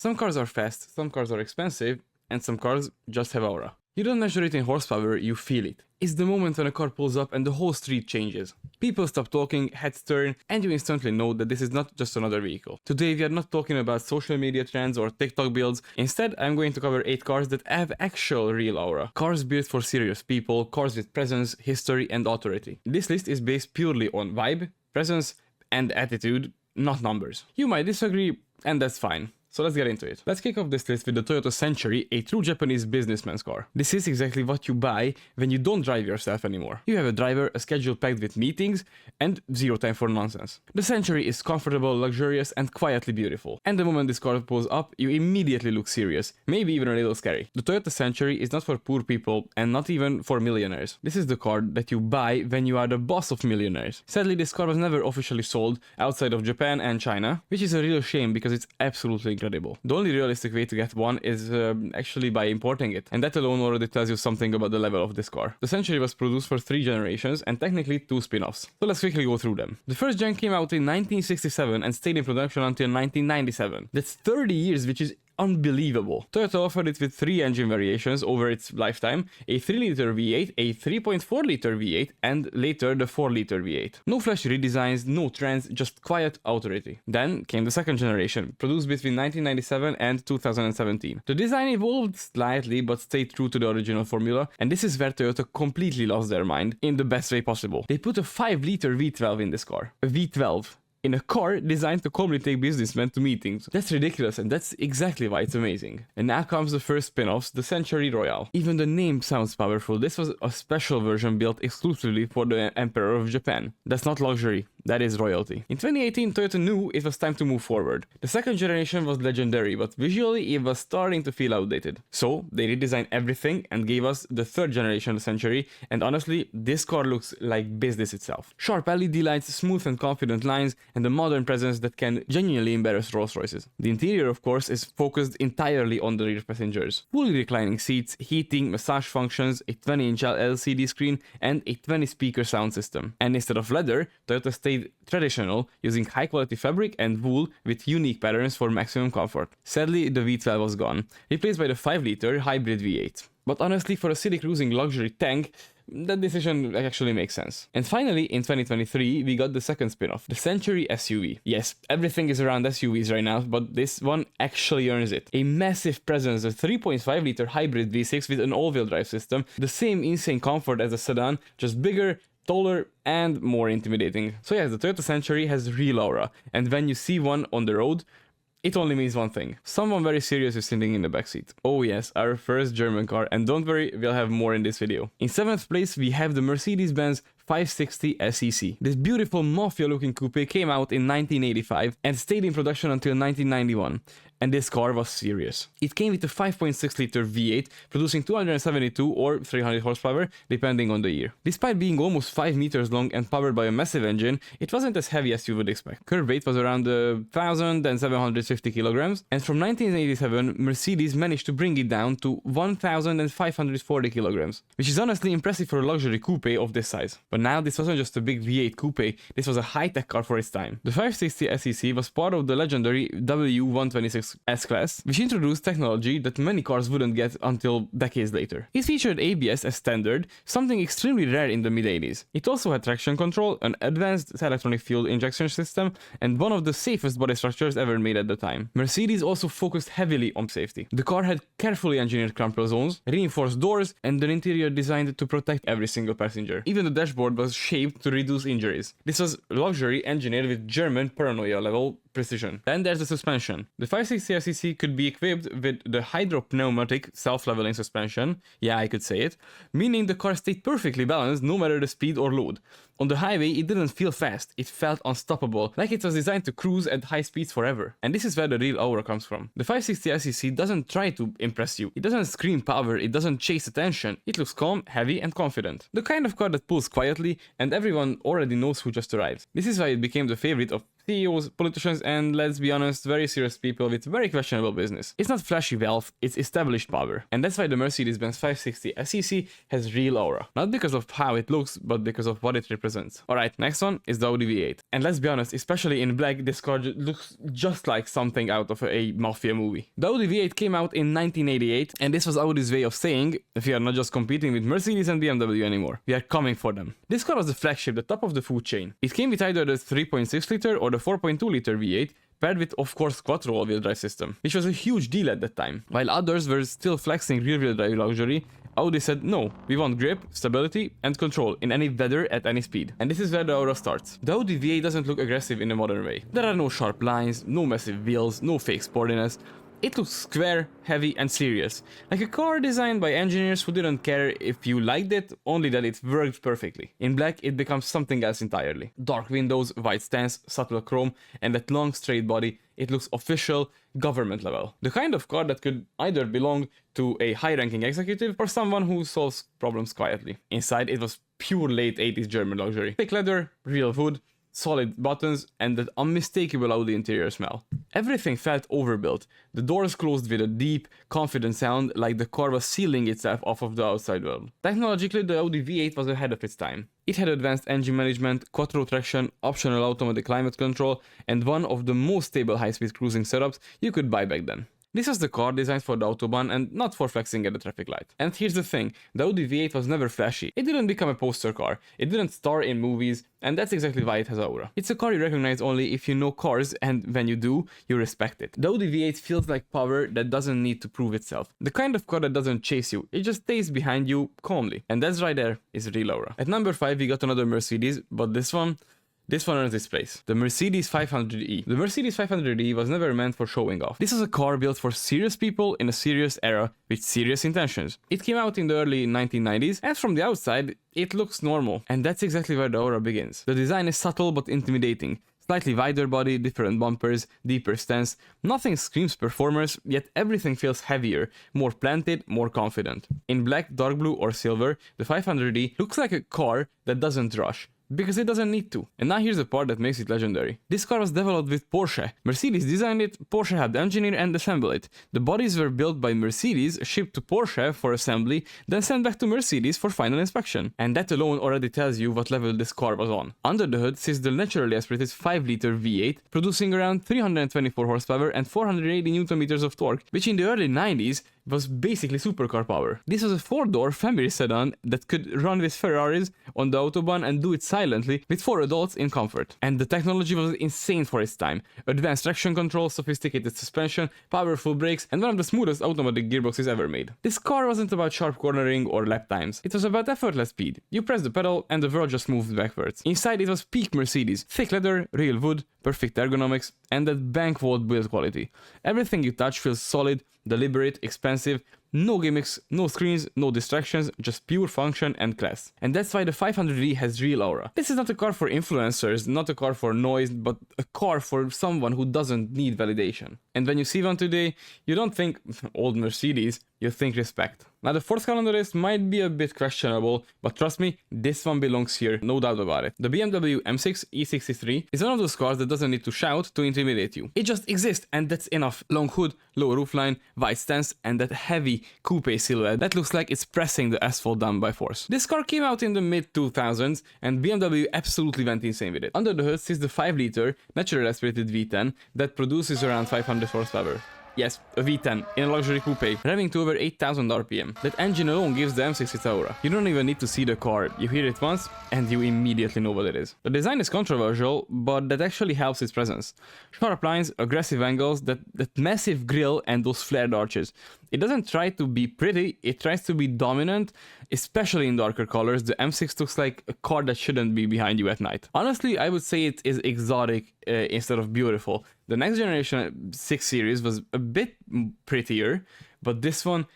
Some cars are fast, some cars are expensive, and some cars just have aura. You don't measure it in horsepower, you feel it. It's the moment when a car pulls up and the whole street changes. People stop talking, heads turn, and you instantly know that this is not just another vehicle. Today we are not talking about social media trends or TikTok builds. Instead, I'm going to cover 8 cars that have actual real aura. Cars built for serious people, cars with presence, history, and authority. This list is based purely on vibe, presence, and attitude, not numbers. You might disagree, and that's fine. So let's get into it. Let's kick off this list with the Toyota Century, a true Japanese businessman's car. This is exactly what you buy when you don't drive yourself anymore. You have a driver, a schedule packed with meetings, and zero time for nonsense. The Century is comfortable, luxurious, and quietly beautiful. And the moment this car pulls up, you immediately look serious, maybe even a little scary. The Toyota Century is not for poor people, and not even for millionaires. This is the car that you buy when you are the boss of millionaires. Sadly, this car was never officially sold outside of Japan and China, which is a real shame because it's absolutely incredible. The only realistic way to get one is actually by importing it, and that alone already tells you something about the level of this car. The Century was produced for 3 generations and technically 2 spin-offs. So let's quickly go through them. The first gen came out in 1967 and stayed in production until 1997. That's 30 years, which is unbelievable. Toyota offered it with 3 engine variations over its lifetime, a 3-liter V8, a 3.4-liter V8, and later the 4-liter V8. No flashy redesigns, no trends, just quiet authority. Then came the second generation, produced between 1997 and 2017. The design evolved slightly but stayed true to the original formula, and this is where Toyota completely lost their mind in the best way possible. They put a 5-liter V12 in this car. A V12. In a car designed to calmly take businessmen to meetings. That's ridiculous, and that's exactly why it's amazing. And now comes the first spin-offs, the Century Royale. Even the name sounds powerful. This was a special version built exclusively for the Emperor of Japan. That's not luxury, that is royalty. In 2018, Toyota knew it was time to move forward. The second generation was legendary, but visually it was starting to feel outdated. So they redesigned everything and gave us the third generation Century, and honestly, this car looks like business itself. Sharp LED lights, smooth and confident lines, and a modern presence that can genuinely embarrass Rolls-Royces. The interior, of course, is focused entirely on the rear passengers. Fully reclining seats, heating, massage functions, a 20-inch LCD screen, and a 20-speaker sound system. And instead of leather, Toyota stayed traditional, using high-quality fabric and wool with unique patterns for maximum comfort. Sadly, the V12 was gone, replaced by the 5-liter hybrid V8. But honestly, for a city cruising luxury tank, that decision actually makes sense. And finally, in 2023, we got the second spin-off, the Century SUV. Yes, everything is around SUVs right now, but this one actually earns it. A massive presence, a 3.5-liter hybrid V6 with an all-wheel drive system, the same insane comfort as a sedan, just bigger, taller, and more intimidating. So yes, the Toyota Century has real aura, and when you see one on the road, it only means one thing. Someone very serious is sitting in the backseat. Oh yes, our first German car, and don't worry, we'll have more in this video. In 7th place, we have the Mercedes-Benz 560 SEC. This beautiful mafia-looking coupe came out in 1985 and stayed in production until 1991. And this car was serious. It came with a 5.6-liter V8, producing 272 or 300 horsepower, depending on the year. Despite being almost 5 meters long and powered by a massive engine, it wasn't as heavy as you would expect. Curb weight was around 1,750 kilograms, and from 1987, Mercedes managed to bring it down to 1,540 kilograms, which is honestly impressive for a luxury coupe of this size. But now this wasn't just a big V8 coupe, this was a high-tech car for its time. The 560 SEC was part of the legendary W126 S-Class, which introduced technology that many cars wouldn't get until decades later. It featured ABS as standard, something extremely rare in the mid-80s. It also had traction control, an advanced electronic fuel injection system, and one of the safest body structures ever made at the time. Mercedes also focused heavily on safety. The car had carefully engineered crumple zones, reinforced doors, and an interior designed to protect every single passenger. Even the dashboard was shaped to reduce injuries. This was luxury engineered with German paranoia level precision. Then there's the suspension. The 560 SEC could be equipped with the hydropneumatic self-leveling suspension, yeah, I could say it, meaning the car stayed perfectly balanced no matter the speed or load. On the highway, it didn't feel fast, it felt unstoppable, like it was designed to cruise at high speeds forever. And this is where the real aura comes from. The 560 SEC doesn't try to impress you, it doesn't scream power, it doesn't chase attention, it looks calm, heavy, and confident. The kind of car that pulls quietly, and everyone already knows who just arrived. This is why it became the favorite of CEOs, politicians, and let's be honest, very serious people with very questionable business. It's not flashy wealth, it's established power. And that's why the Mercedes-Benz 560 SEC has real aura. Not because of how it looks, but because of what it represents. Alright, next one is the Audi V8. And let's be honest, especially in black, this car looks just like something out of a mafia movie. The Audi V8 came out in 1988, and this was Audi's way of saying, we are not just competing with Mercedes and BMW anymore, we are coming for them. This car was the flagship, the top of the food chain. It came with either the 3.6 liter or the 4.2 liter V8, paired with, of course, Quattro all-wheel drive system, which was a huge deal at that time. While others were still flexing rear-wheel drive luxury, Audi said, no, we want grip, stability, and control in any weather at any speed. And this is where the aura starts. The Audi V8 doesn't look aggressive in a modern way. There are no sharp lines, no massive wheels, no fake sportiness. It looks square, heavy, and serious. Like a car designed by engineers who didn't care if you liked it, only that it worked perfectly. In black, it becomes something else entirely. Dark windows, white stance, subtle chrome, and that long straight body, it looks official, government level. The kind of car that could either belong to a high-ranking executive or someone who solves problems quietly. Inside, it was pure late 80s German luxury. Thick leather, real wood, solid buttons, and that unmistakable Audi interior smell. Everything felt overbuilt. The doors closed with a deep, confident sound, like the car was sealing itself off of the outside world. Technologically, the Audi V8 was ahead of its time. It had advanced engine management, quattro traction, optional automatic climate control, and one of the most stable high-speed cruising setups you could buy back then. This was the car designed for the Autobahn and not for flexing at the traffic light. And here's the thing, the Audi V8 was never flashy. It didn't become a poster car, it didn't star in movies, and that's exactly why it has aura. It's a car you recognize only if you know cars, and when you do, you respect it. The Audi V8 feels like power that doesn't need to prove itself. The kind of car that doesn't chase you, it just stays behind you calmly. And that's right there is real aura. At number 5 we got another Mercedes, but this one earns its place. The Mercedes 500e. The Mercedes 500e was never meant for showing off. This was a car built for serious people in a serious era with serious intentions. It came out in the early 1990s, and from the outside, it looks normal. And that's exactly where the aura begins. The design is subtle but intimidating. Slightly wider body, different bumpers, deeper stance. Nothing screams performance, yet everything feels heavier, more planted, more confident. In black, dark blue, or silver, the 500e looks like a car that doesn't rush. Because it doesn't need to. And now here's the part that makes it legendary. This car was developed with Porsche. Mercedes designed it, Porsche helped engineer and assemble it. The bodies were built by Mercedes, shipped to Porsche for assembly, then sent back to Mercedes for final inspection. And that alone already tells you what level this car was on. Under the hood sits the naturally aspirated 5-liter V8, producing around 324 horsepower and 480 Nm of torque, which in the early 90s was basically supercar power. This was a 4-door family sedan that could run with Ferraris on the Autobahn and do it silently with 4 adults in comfort. And the technology was insane for its time. Advanced traction control, sophisticated suspension, powerful brakes, and one of the smoothest automatic gearboxes ever made. This car wasn't about sharp cornering or lap times. It was about effortless speed. You press the pedal and the world just moved backwards. Inside it was peak Mercedes. Thick leather, real wood, perfect ergonomics, and that bank vault build quality. Everything you touch feels solid, deliberate, expensive, no gimmicks, no screens, no distractions, just pure function and class. And that's why the 500e has real aura. This is not a car for influencers, not a car for noise, but a car for someone who doesn't need validation. And when you see one today, you don't think old Mercedes, you think respect. Now the fourth car on the list might be a bit questionable, but trust me, this one belongs here, no doubt about it. The BMW M6 E63 is one of those cars that doesn't need to shout to intimidate you. It just exists and that's enough. Long hood, low roofline, wide stance, and that heavy coupe silhouette that looks like it's pressing the asphalt down by force. This car came out in the mid-2000s and BMW absolutely went insane with it. Under the hood sits the 5-liter naturally aspirated V10 that produces around 500 horsepower. Yes, a V10 in a luxury coupe, revving to over 8,000 RPM. That engine alone gives the M6 its aura. You don't even need to see the car, you hear it once and you immediately know what it is. The design is controversial, but that actually helps its presence. Sharp lines, aggressive angles, that massive grille and those flared arches. It doesn't try to be pretty, it tries to be dominant, especially in darker colors. The M6 looks like a car that shouldn't be behind you at night. Honestly, I would say it is exotic instead of beautiful. The next generation 6 Series was a bit prettier, but this one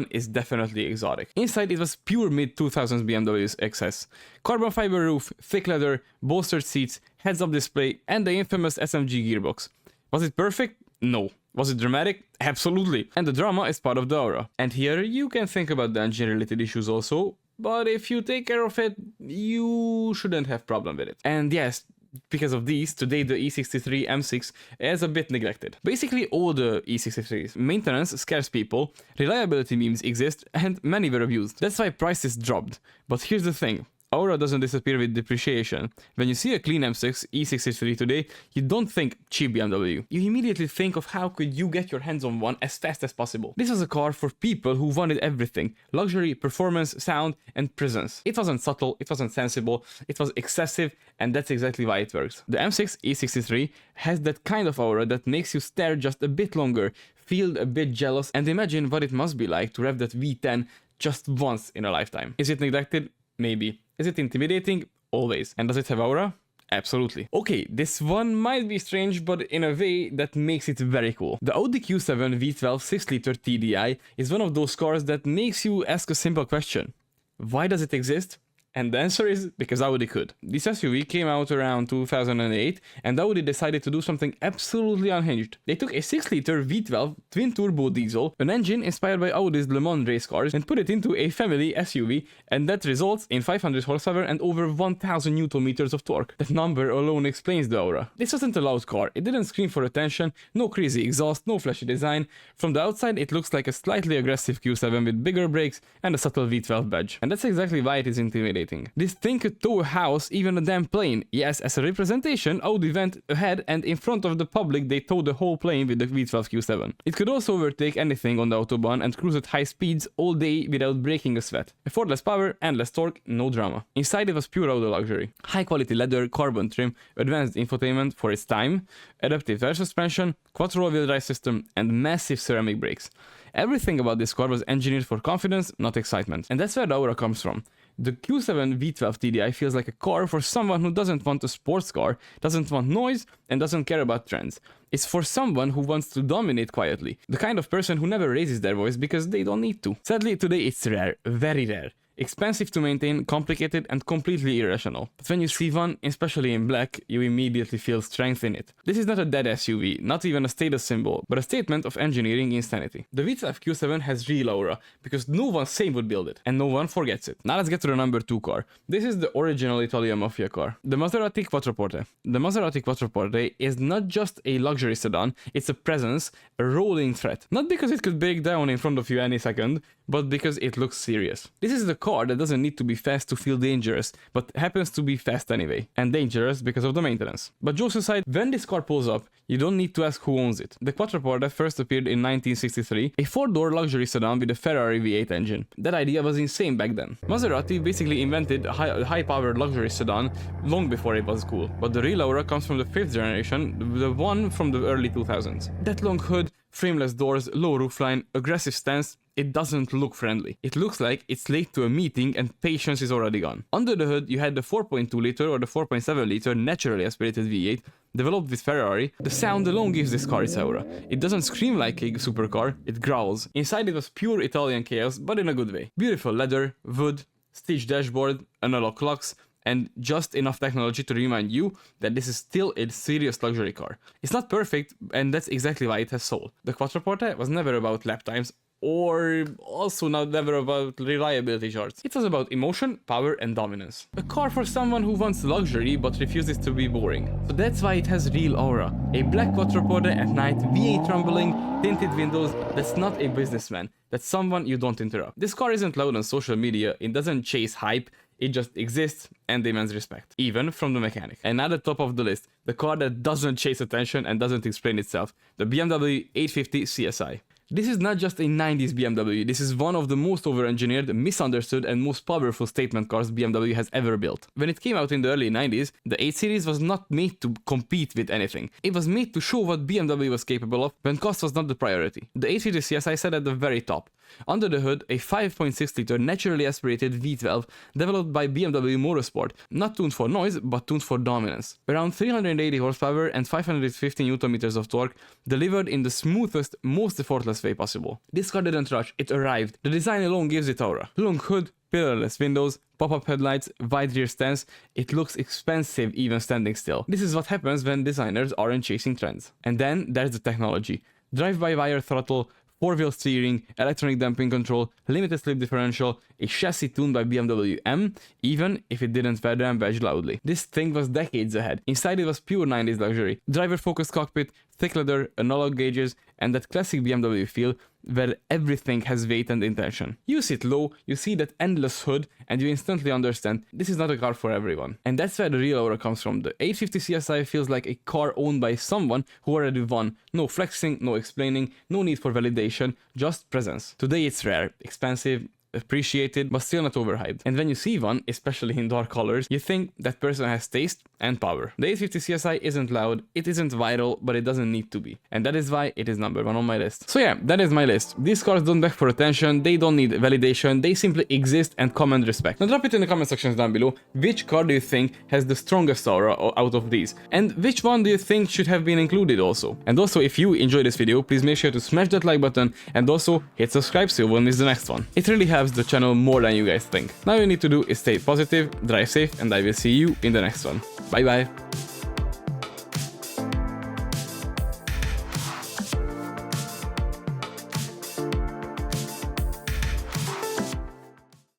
is definitely exotic. Inside it was pure mid-2000s BMW's XS. Carbon fiber roof, thick leather, bolstered seats, heads-up display, and the infamous SMG gearbox. Was it perfect? No. Was it dramatic? Absolutely. And the drama is part of the aura. And here you can think about the engine-related issues also, but if you take care of it, you shouldn't have problem with it. And yes, because of these, today the E63 M6 is a bit neglected. Basically all the E63s. Maintenance scares people, reliability memes exist, and many were abused. That's why prices dropped. But here's the thing. Aura doesn't disappear with depreciation. When you see a clean M6 E63 today, you don't think cheap BMW. You immediately think of how could you get your hands on one as fast as possible. This was a car for people who wanted everything. Luxury, performance, sound, and presence. It wasn't subtle, it wasn't sensible, it was excessive, and that's exactly why it works. The M6 E63 has that kind of aura that makes you stare just a bit longer, feel a bit jealous, and imagine what it must be like to rev that V10 just once in a lifetime. Is it neglected? Maybe. Is it intimidating? Always. And does it have aura? Absolutely. Okay, this one might be strange, but in a way that makes it very cool. The Audi Q7 V12 6-liter TDI is one of those cars that makes you ask a simple question. Why does it exist? And the answer is because Audi could. This SUV came out around 2008 and Audi decided to do something absolutely unhinged. They took a 6-liter V12 twin-turbo diesel, an engine inspired by Audi's Le Mans race cars, and put it into a family SUV, and that results in 500 horsepower and over 1000 Nm of torque. That number alone explains the aura. This wasn't a loud car, it didn't scream for attention, no crazy exhaust, no flashy design. From the outside it looks like a slightly aggressive Q7 with bigger brakes and a subtle V12 badge. And that's exactly why it is intimidating. This thing could tow a house, even a damn plane. Yes, as a representation, Audi went ahead and in front of the public they towed the whole plane with the V12 Q7. It could also overtake anything on the autobahn and cruise at high speeds all day without breaking a sweat. Effortless power, endless torque, no drama. Inside it was pure Audi luxury. High quality leather, carbon trim, advanced infotainment for its time, adaptive air suspension, quattro-wheel drive system, and massive ceramic brakes. Everything about this car was engineered for confidence, not excitement. And that's where the aura comes from. The Q7 V12 TDI feels like a car for someone who doesn't want a sports car, doesn't want noise, and doesn't care about trends. It's for someone who wants to dominate quietly. The kind of person who never raises their voice because they don't need to. Sadly, today it's rare, very rare. Expensive to maintain, complicated, and completely irrational. But when you see one, especially in black, you immediately feel strength in it. This is not a dead SUV, not even a status symbol, but a statement of engineering insanity. The V12 Q7 has real aura, because no one sane would build it, and no one forgets it. Now let's get to the number 2 car. This is the original Italian Mafia car, the Maserati Quattroporte. The Maserati Quattroporte is not just a luxury sedan, it's a presence, a rolling threat. Not because it could break down in front of you any second, but because it looks serious. This is the car that doesn't need to be fast to feel dangerous, but happens to be fast anyway, and dangerous because of the maintenance. But jokes aside, when this car pulls up, you don't need to ask who owns it. The Quattroporte first appeared in 1963, a 4-door luxury sedan with a Ferrari V8 engine. That idea was insane back then. Maserati basically invented a high-powered luxury sedan long before it was cool, but the real aura comes from the 5th generation, the one from the early 2000s. That long hood, frameless doors, low roofline, aggressive stance, it doesn't look friendly. It looks like it's late to a meeting and patience is already gone. Under the hood, you had the 4.2 liter or the 4.7 liter naturally aspirated V8, developed with Ferrari. The sound alone gives this car its aura. It doesn't scream like a supercar, it growls. Inside it was pure Italian chaos, but in a good way. Beautiful leather, wood, stitched dashboard, analog clocks, and just enough technology to remind you that this is still a serious luxury car. It's not perfect, and that's exactly why it has soul. The Quattroporte was never about lap times, or also never about reliability charts. It was about emotion, power, and dominance. A car for someone who wants luxury but refuses to be boring. So that's why it has real aura. A black Quattroporte at night, V8 rumbling, tinted windows, that's not a businessman. That's someone you don't interrupt. This car isn't loud on social media, it doesn't chase hype, it just exists and demands respect, even from the mechanic. And at the top of the list, the car that doesn't chase attention and doesn't explain itself, the BMW 850 CSI. This is not just a 90s BMW, this is one of the most over-engineered, misunderstood and most powerful statement cars BMW has ever built. When it came out in the early 90s, the 8 Series was not made to compete with anything. It was made to show what BMW was capable of when cost was not the priority. The 850 CSI sat at the very top. Under the hood, a 5.6-liter naturally aspirated V12 developed by BMW Motorsport, not tuned for noise, but tuned for dominance. Around 380 horsepower and 550 Nm of torque, delivered in the smoothest, most effortless way possible. This car didn't rush, it arrived. The design alone gives it aura. Long hood, pillarless windows, pop-up headlights, wide rear stance, it looks expensive even standing still. This is what happens when designers aren't chasing trends. And then there's the technology. Drive-by-wire throttle, 4-wheel steering, electronic damping control, limited slip differential, a chassis tuned by BMW M, even if it didn't wear the M badge loudly. This thing was decades ahead. Inside it was pure 90s luxury. Driver-focused cockpit, thick leather, analog gauges, and that classic BMW feel where everything has weight and intention. You sit low, you see that endless hood, and you instantly understand this is not a car for everyone. And that's where the real aura comes from. The 850 CSI feels like a car owned by someone who already won. No flexing, no explaining, no need for validation, just presence. Today it's rare, expensive, appreciated, but still not overhyped. And when you see one, especially in dark colors, you think that person has taste and power. The 850 CSI isn't loud, it isn't viral, but it doesn't need to be. And that is why it is number 1 on my list. So yeah, that is my list. These cars don't beg for attention, they don't need validation, they simply exist and command respect. Now drop it in the comment sections down below, which car do you think has the strongest aura out of these? And which one do you think should have been included also? And also, if you enjoyed this video, please make sure to smash that like button and also hit subscribe so you won't miss the next one. It really helps the channel more than you guys think. Now all you need to do is stay positive, drive safe, and I will see you in the next one. Bye bye!